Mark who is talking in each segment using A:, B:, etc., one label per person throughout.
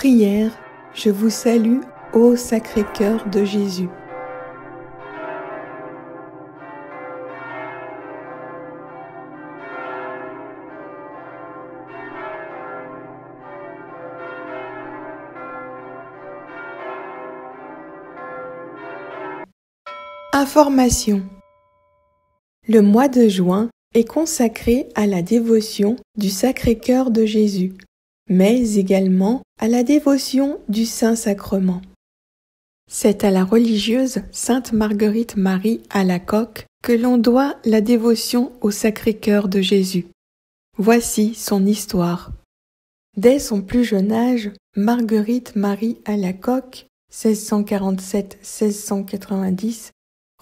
A: Prière, je vous salue, ô Sacré-Cœur de Jésus. Information. Le mois de juin est consacré à la dévotion du Sacré-Cœur de Jésus, mais également à la dévotion du Saint-Sacrement. C'est à la religieuse Sainte Marguerite Marie Alacoque que l'on doit la dévotion au Sacré-Cœur de Jésus. Voici son histoire. Dès son plus jeune âge, Marguerite Marie Alacoque, 1647-1690,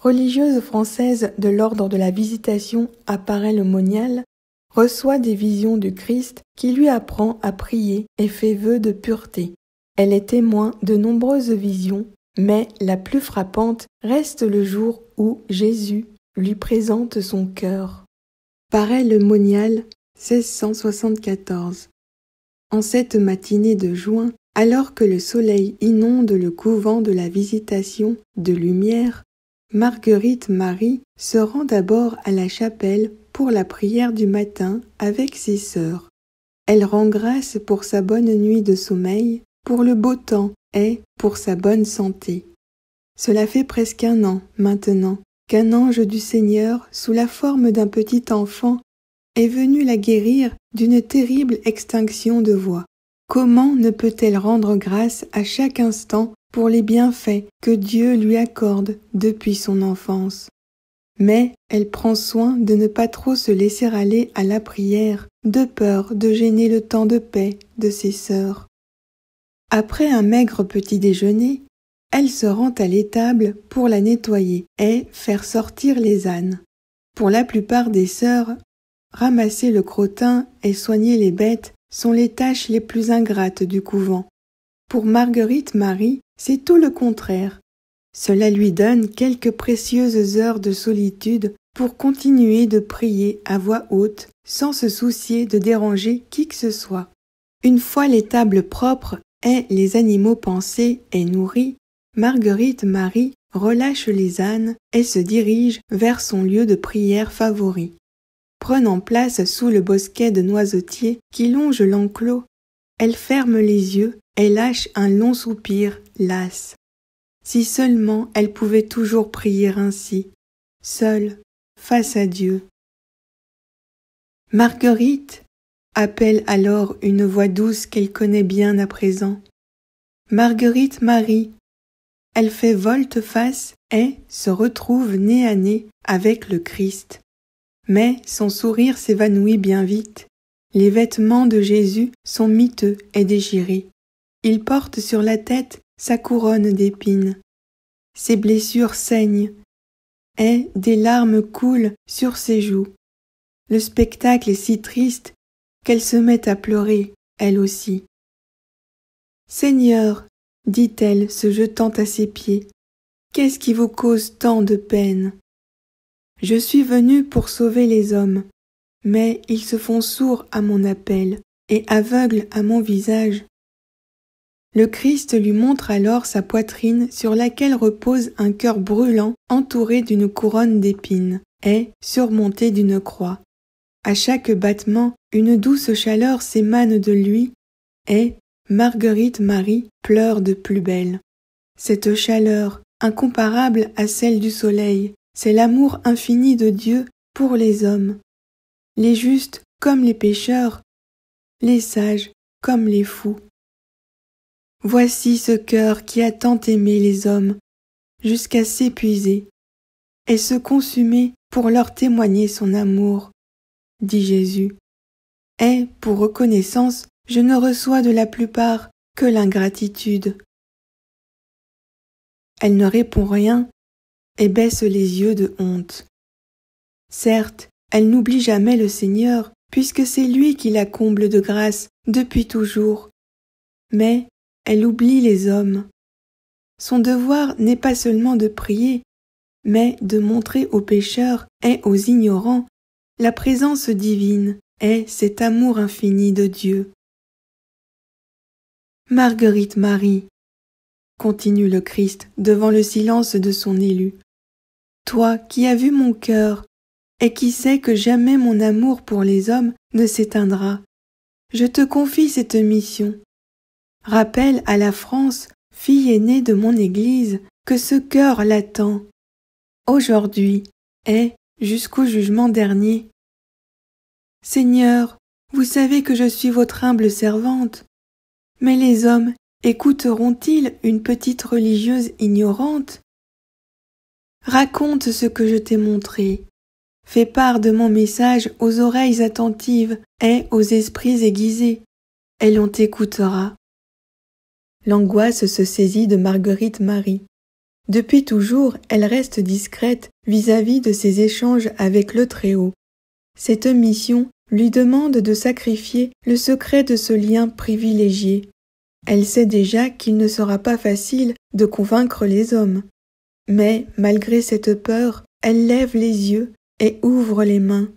A: religieuse française de l'ordre de la Visitation à Paray-le-Monial, reçoit des visions du Christ qui lui apprend à prier et fait vœu de pureté. Elle est témoin de nombreuses visions, mais la plus frappante reste le jour où Jésus lui présente son cœur. Paray-le-Monial, 1674. En cette matinée de juin, alors que le soleil inonde le couvent de la Visitation de lumière, Marguerite Marie se rend d'abord à la chapelle pour la prière du matin avec ses sœurs. Elle rend grâce pour sa bonne nuit de sommeil, pour le beau temps et pour sa bonne santé. Cela fait presque 1 an maintenant qu'un ange du Seigneur, sous la forme d'un petit enfant, est venu la guérir d'une terrible extinction de voix. Comment ne peut-elle rendre grâce à chaque instant pour les bienfaits que Dieu lui accorde depuis son enfance? Mais elle prend soin de ne pas trop se laisser aller à la prière, de peur de gêner le temps de paix de ses sœurs. Après un maigre petit déjeuner, elle se rend à l'étable pour la nettoyer et faire sortir les ânes. Pour la plupart des sœurs, ramasser le crottin et soigner les bêtes sont les tâches les plus ingrates du couvent. Pour Marguerite Marie, c'est tout le contraire. Cela lui donne quelques précieuses heures de solitude pour continuer de prier à voix haute sans se soucier de déranger qui que ce soit. Une fois l'étable propre et les animaux pansés et nourris, Marguerite Marie relâche les ânes et se dirige vers son lieu de prière favori. Prenant place sous le bosquet de noisetiers qui longe l'enclos, elle ferme les yeux et lâche un long soupir, lasse. Si seulement elle pouvait toujours prier ainsi, seule, face à Dieu. Marguerite, appelle alors une voix douce qu'elle connaît bien à présent. Marguerite Marie. Elle fait volte-face et se retrouve nez à nez avec le Christ. Mais son sourire s'évanouit bien vite. Les vêtements de Jésus sont miteux et déchirés. Il porte sur la tête sa couronne d'épines. Ses blessures saignent, et des larmes coulent sur ses joues. Le spectacle est si triste qu'elle se met à pleurer, elle aussi. « Seigneur, dit-elle, se jetant à ses pieds, qu'est-ce qui vous cause tant de peine ? Je suis venue pour sauver les hommes, mais ils se font sourds à mon appel et aveugles à mon visage. » Le Christ lui montre alors sa poitrine sur laquelle repose un cœur brûlant entouré d'une couronne d'épines et surmonté d'une croix. À chaque battement, une douce chaleur s'émane de lui et Marguerite Marie pleure de plus belle. Cette chaleur, incomparable à celle du soleil, c'est l'amour infini de Dieu pour les hommes, les justes comme les pécheurs, les sages comme les fous. Voici ce cœur qui a tant aimé les hommes, jusqu'à s'épuiser, et se consumer pour leur témoigner son amour, dit Jésus. Et, pour reconnaissance, je ne reçois de la plupart que l'ingratitude. Elle ne répond rien et baisse les yeux de honte. Certes, elle n'oublie jamais le Seigneur, puisque c'est lui qui la comble de grâce depuis toujours. Mais elle oublie les hommes. Son devoir n'est pas seulement de prier, mais de montrer aux pécheurs et aux ignorants la présence divine et cet amour infini de Dieu. Marguerite Marie, continue le Christ devant le silence de son élu, toi qui as vu mon cœur et qui sais que jamais mon amour pour les hommes ne s'éteindra, je te confie cette mission. Rappelle à la France, fille aînée de mon Église, que ce cœur l'attend, aujourd'hui et jusqu'au jugement dernier. Seigneur, vous savez que je suis votre humble servante, mais les hommes écouteront-ils une petite religieuse ignorante? Raconte ce que je t'ai montré. Fais part de mon message aux oreilles attentives et aux esprits aiguisés, et l'on t'écoutera. L'angoisse se saisit de Marguerite Marie. Depuis toujours, elle reste discrète vis-à-vis de ses échanges avec le Très-Haut. Cette mission lui demande de sacrifier le secret de ce lien privilégié. Elle sait déjà qu'il ne sera pas facile de convaincre les hommes. Mais, malgré cette peur, elle lève les yeux et ouvre les mains.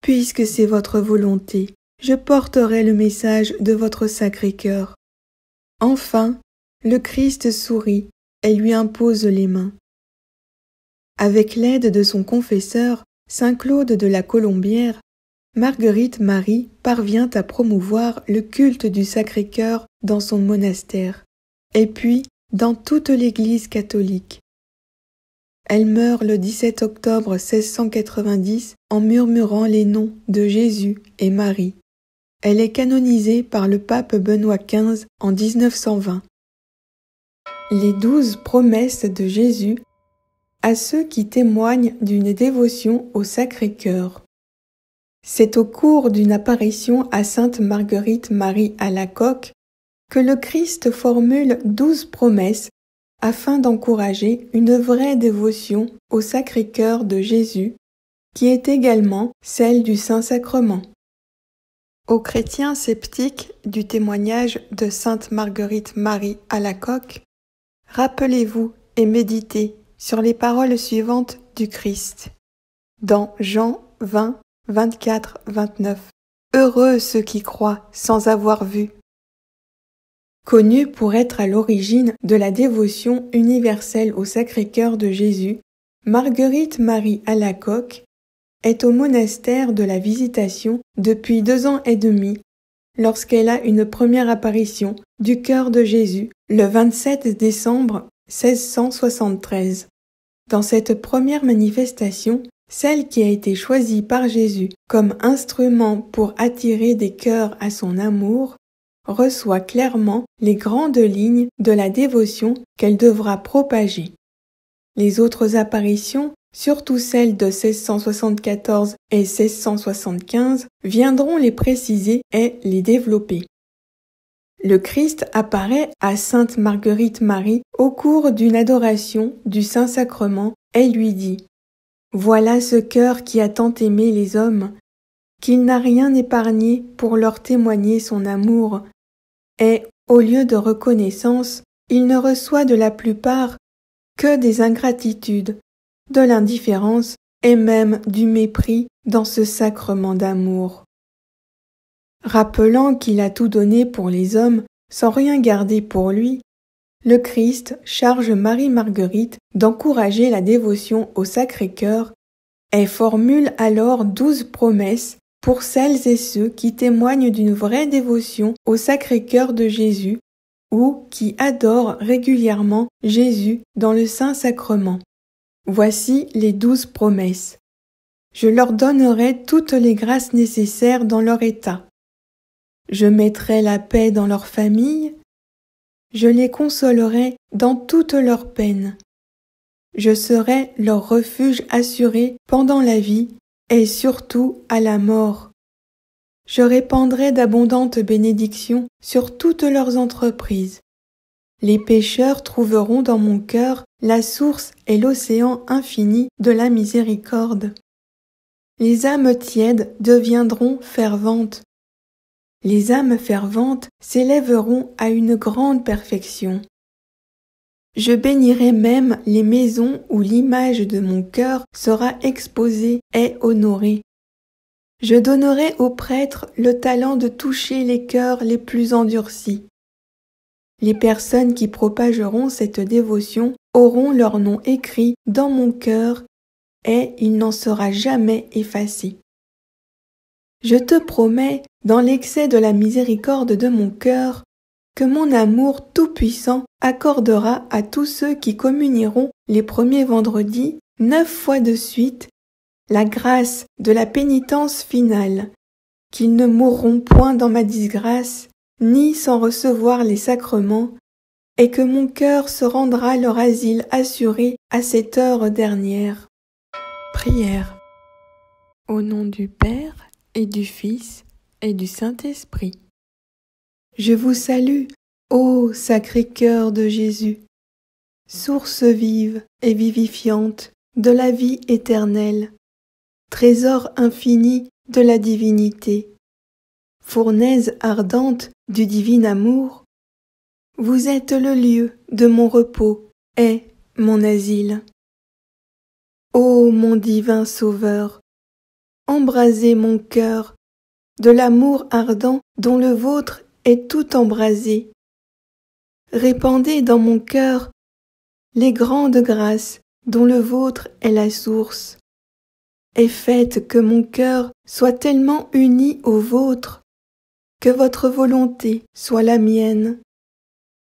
A: Puisque c'est votre volonté, je porterai le message de votre Sacré-Cœur. Enfin, le Christ sourit et lui impose les mains. Avec l'aide de son confesseur, saint Claude de la Colombière, Marguerite Marie parvient à promouvoir le culte du Sacré-Cœur dans son monastère, et puis dans toute l'Église catholique. Elle meurt le 17 octobre 1690 en murmurant les noms de Jésus et Marie. Elle est canonisée par le pape Benoît XV en 1920. Les 12 promesses de Jésus à ceux qui témoignent d'une dévotion au Sacré-Cœur. C'est au cours d'une apparition à sainte Marguerite Marie Alacoque que le Christ formule 12 promesses afin d'encourager une vraie dévotion au Sacré-Cœur de Jésus, qui est également celle du Saint-Sacrement. Aux chrétiens sceptiques du témoignage de sainte Marguerite Marie Alacoque, rappelez-vous et méditez sur les paroles suivantes du Christ. Dans Jean 20, 24, 29. Heureux ceux qui croient sans avoir vu. Connue pour être à l'origine de la dévotion universelle au Sacré-Cœur de Jésus, Marguerite Marie Alacoque est au monastère de la Visitation depuis 2 ans et demi, lorsqu'elle a une première apparition du cœur de Jésus le 27 décembre 1673. Dans cette première manifestation, celle qui a été choisie par Jésus comme instrument pour attirer des cœurs à son amour, reçoit clairement les grandes lignes de la dévotion qu'elle devra propager. Les autres apparitions, surtout celles de 1674 et 1675, viendront les préciser et les développer. Le Christ apparaît à sainte Marguerite Marie au cours d'une adoration du Saint-Sacrement et lui dit « Voilà ce cœur qui a tant aimé les hommes, qu'il n'a rien épargné pour leur témoigner son amour, et, au lieu de reconnaissance, il ne reçoit de la plupart que des ingratitudes, de l'indifférence et même du mépris dans ce sacrement d'amour. » Rappelant qu'il a tout donné pour les hommes sans rien garder pour lui, le Christ charge Marie-Marguerite d'encourager la dévotion au Sacré-Cœur et formule alors 12 promesses pour celles et ceux qui témoignent d'une vraie dévotion au Sacré-Cœur de Jésus ou qui adorent régulièrement Jésus dans le Saint-Sacrement. Voici les 12 promesses. Je leur donnerai toutes les grâces nécessaires dans leur état. Je mettrai la paix dans leur famille. Je les consolerai dans toutes leurs peines. Je serai leur refuge assuré pendant la vie et surtout à la mort. Je répandrai d'abondantes bénédictions sur toutes leurs entreprises. Les pécheurs trouveront dans mon cœur la source et l'océan infini de la miséricorde. Les âmes tièdes deviendront ferventes. Les âmes ferventes s'élèveront à une grande perfection. Je bénirai même les maisons où l'image de mon cœur sera exposée et honorée. Je donnerai aux prêtres le talent de toucher les cœurs les plus endurcis. Les personnes qui propageront cette dévotion auront leur nom écrit dans mon cœur et il n'en sera jamais effacé. Je te promets, dans l'excès de la miséricorde de mon cœur, que mon amour tout-puissant accordera à tous ceux qui communieront les premiers vendredis, 9 fois de suite, la grâce de la pénitence finale, qu'ils ne mourront point dans ma disgrâce, ni sans recevoir les sacrements, et que mon cœur se rendra leur asile assuré à cette heure dernière. Prière. Au nom du Père et du Fils et du Saint-Esprit. Je vous salue, ô Sacré-Cœur de Jésus, source vive et vivifiante de la vie éternelle, trésor infini de la divinité, fournaise ardente du divin amour, vous êtes le lieu de mon repos et mon asile. Ô mon divin Sauveur, embrasez mon cœur de l'amour ardent dont le vôtre est tout embrasé. Répandez dans mon cœur les grandes grâces dont le vôtre est la source, et faites que mon cœur soit tellement uni au vôtre, que votre volonté soit la mienne,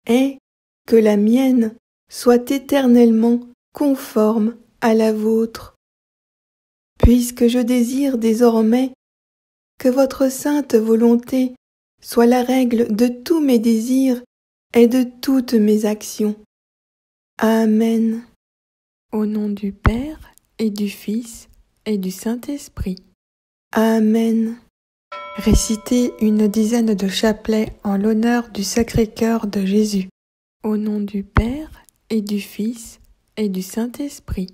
A: et que la mienne soit éternellement conforme à la vôtre. Puisque je désire désormais que votre sainte volonté soit la règle de tous mes désirs et de toutes mes actions. Amen. Au nom du Père et du Fils et du Saint-Esprit. Amen. Récitez une dizaine de chapelets en l'honneur du Sacré-Cœur de Jésus. Au nom du Père et du Fils et du Saint-Esprit.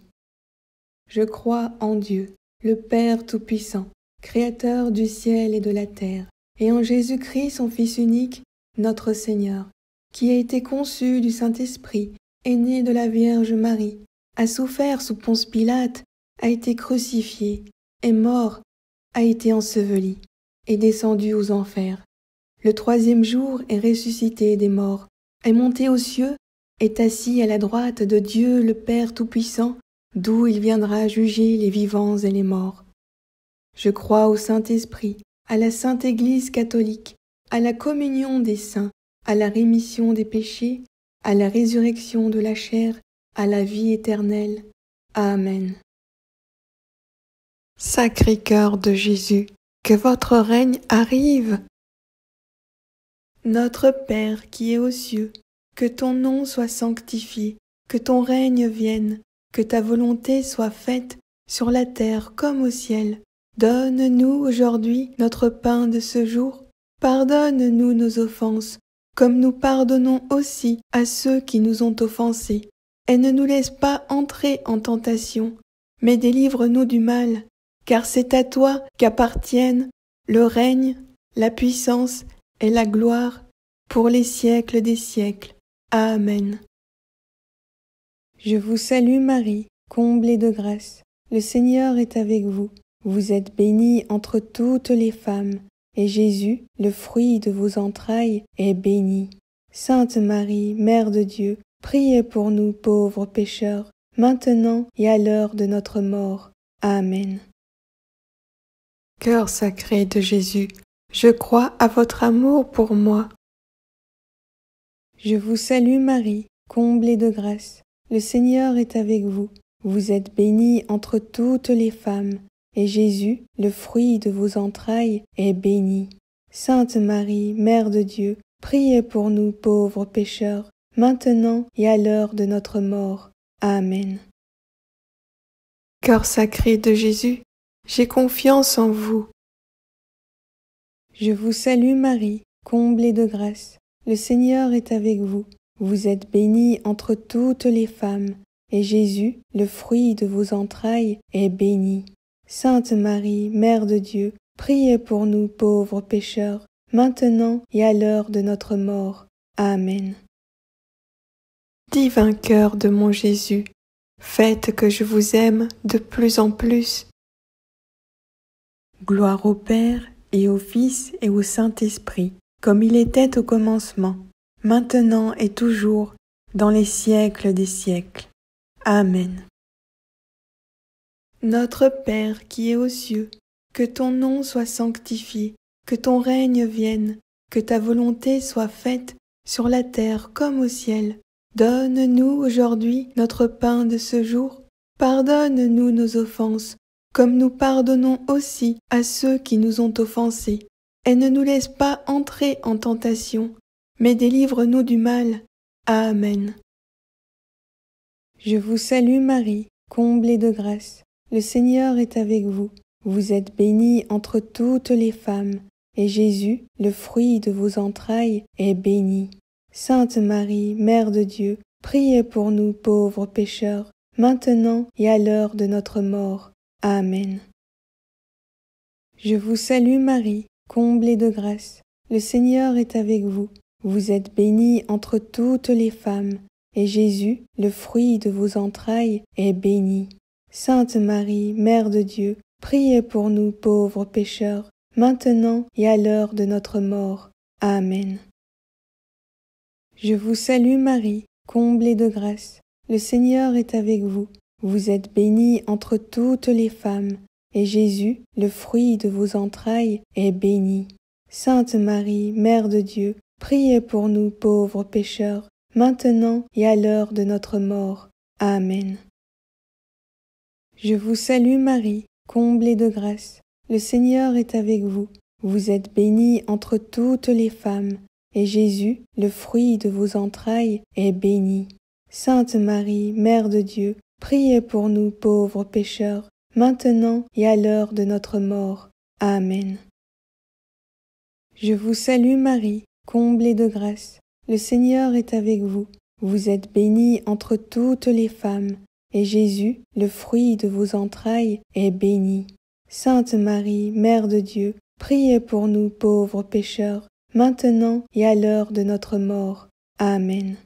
A: Je crois en Dieu, le Père Tout-Puissant, Créateur du ciel et de la terre, et en Jésus-Christ, son Fils unique, notre Seigneur, qui a été conçu du Saint-Esprit, est né de la Vierge Marie, a souffert sous Ponce Pilate, a été crucifié, est mort, a été enseveli, est descendu aux enfers. Le 3e jour est ressuscité des morts, est monté aux cieux, est assis à la droite de Dieu le Père Tout-Puissant, d'où il viendra juger les vivants et les morts. Je crois au Saint-Esprit, à la Sainte Église catholique, à la communion des saints, à la rémission des péchés, à la résurrection de la chair, à la vie éternelle. Amen. Sacré-Cœur de Jésus, que votre règne arrive. Notre Père qui es aux cieux, que ton nom soit sanctifié, que ton règne vienne, que ta volonté soit faite sur la terre comme au ciel. Donne-nous aujourd'hui notre pain de ce jour. Pardonne-nous nos offenses, comme nous pardonnons aussi à ceux qui nous ont offensés. Et ne nous laisse pas entrer en tentation, mais délivre-nous du mal, car c'est à toi qu'appartiennent le règne, la puissance et la gloire pour les siècles des siècles. Amen. Je vous salue Marie, comblée de grâce. Le Seigneur est avec vous. Vous êtes bénie entre toutes les femmes, et Jésus, le fruit de vos entrailles, est béni. Sainte Marie, Mère de Dieu, priez pour nous pauvres pécheurs, maintenant et à l'heure de notre mort. Amen. Cœur sacré de Jésus, je crois à votre amour pour moi. Je vous salue Marie, comblée de grâce. Le Seigneur est avec vous. Vous êtes bénie entre toutes les femmes, et Jésus, le fruit de vos entrailles, est béni. Sainte Marie, Mère de Dieu, priez pour nous pauvres pécheurs, maintenant et à l'heure de notre mort. Amen. Cœur sacré de Jésus, j'ai confiance en vous. Je vous salue Marie, comblée de grâce. Le Seigneur est avec vous. Vous êtes bénie entre toutes les femmes, et Jésus, le fruit de vos entrailles, est béni. Sainte Marie, Mère de Dieu, priez pour nous pauvres pécheurs, maintenant et à l'heure de notre mort. Amen. Divin cœur de mon Jésus, faites que je vous aime de plus en plus. Gloire au Père et au Fils et au Saint-Esprit, comme il était au commencement, maintenant et toujours, dans les siècles des siècles. Amen. Notre Père qui es aux cieux, que ton nom soit sanctifié, que ton règne vienne, que ta volonté soit faite sur la terre comme au ciel. Donne-nous aujourd'hui notre pain de ce jour. Pardonne-nous nos offenses, comme nous pardonnons aussi à ceux qui nous ont offensés. Et ne nous laisse pas entrer en tentation, mais délivre-nous du mal. Amen. Je vous salue Marie, comblée de grâce. Le Seigneur est avec vous. Vous êtes bénie entre toutes les femmes, et Jésus, le fruit de vos entrailles, est béni. Sainte Marie, Mère de Dieu, priez pour nous pauvres pécheurs, maintenant et à l'heure de notre mort. Amen. Je vous salue Marie, comblée de grâce. Le Seigneur est avec vous. Vous êtes bénie entre toutes les femmes, et Jésus, le fruit de vos entrailles, est béni. Sainte Marie, Mère de Dieu, priez pour nous pauvres pécheurs, maintenant et à l'heure de notre mort. Amen. Je vous salue Marie, comblée de grâce. Le Seigneur est avec vous. Vous êtes bénie entre toutes les femmes, et Jésus, le fruit de vos entrailles, est béni. Sainte Marie, Mère de Dieu, priez pour nous pauvres pécheurs, maintenant et à l'heure de notre mort. Amen. Je vous salue Marie, comblée de grâce. Le Seigneur est avec vous. Vous êtes bénie entre toutes les femmes, et Jésus, le fruit de vos entrailles, est béni. Sainte Marie, Mère de Dieu, priez pour nous pauvres pécheurs, maintenant et à l'heure de notre mort. Amen. Je vous salue Marie, comblée de grâce. Le Seigneur est avec vous. Vous êtes bénie entre toutes les femmes, et Jésus, le fruit de vos entrailles, est béni. Sainte Marie, Mère de Dieu, priez pour nous pauvres pécheurs, maintenant et à l'heure de notre mort. Amen.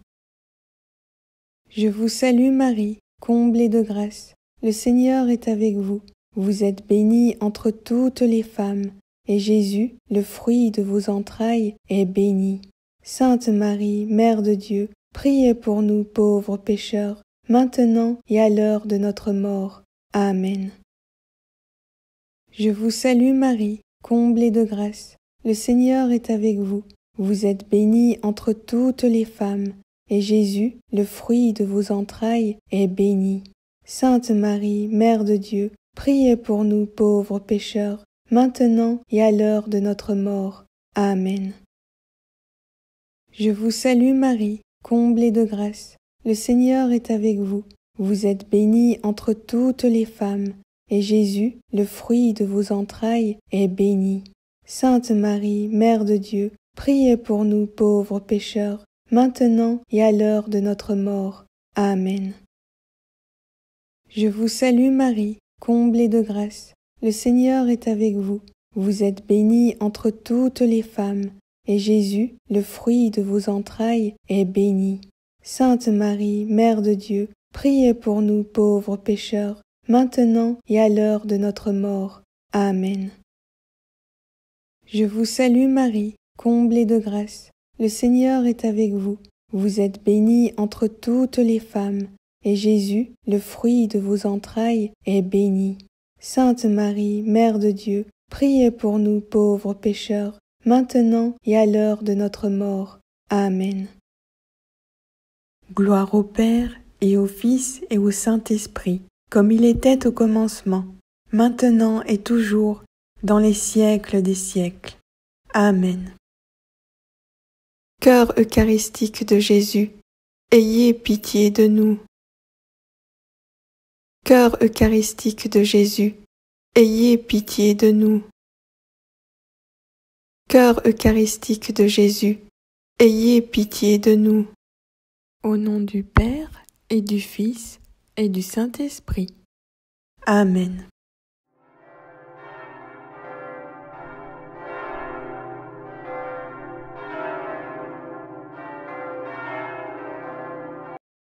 A: Je vous salue Marie, comblée de grâce. Le Seigneur est avec vous. Vous êtes bénie entre toutes les femmes, et Jésus, le fruit de vos entrailles, est béni. Sainte Marie, Mère de Dieu, priez pour nous pauvres pécheurs, maintenant et à l'heure de notre mort. Amen. Je vous salue Marie, comblée de grâce. Le Seigneur est avec vous. Vous êtes bénie entre toutes les femmes, et Jésus, le fruit de vos entrailles, est béni. Sainte Marie, Mère de Dieu, priez pour nous pauvres pécheurs, maintenant et à l'heure de notre mort. Amen. Je vous salue Marie, comblée de grâce. Le Seigneur est avec vous. Vous êtes bénie entre toutes les femmes, et Jésus, le fruit de vos entrailles, est béni. Sainte Marie, Mère de Dieu, priez pour nous pauvres pécheurs, maintenant et à l'heure de notre mort. Amen. Je vous salue Marie, comblée de grâce. Le Seigneur est avec vous. Vous êtes bénie entre toutes les femmes, et Jésus, le fruit de vos entrailles, est béni. Sainte Marie, Mère de Dieu, priez pour nous pauvres pécheurs, maintenant et à l'heure de notre mort. Amen. Je vous salue Marie, comblée de grâce. Le Seigneur est avec vous. Vous êtes bénie entre toutes les femmes, et Jésus, le fruit de vos entrailles, est béni. Sainte Marie, Mère de Dieu, priez pour nous pauvres pécheurs, maintenant et à l'heure de notre mort. Amen. Gloire au Père, et au Fils, et au Saint-Esprit, comme il était au commencement, maintenant et toujours, dans les siècles des siècles. Amen. Cœur eucharistique de Jésus, ayez pitié de nous. Cœur eucharistique de Jésus, ayez pitié de nous. Cœur eucharistique de Jésus, ayez pitié de nous. Au nom du Père, et du Fils, et du Saint-Esprit. Amen.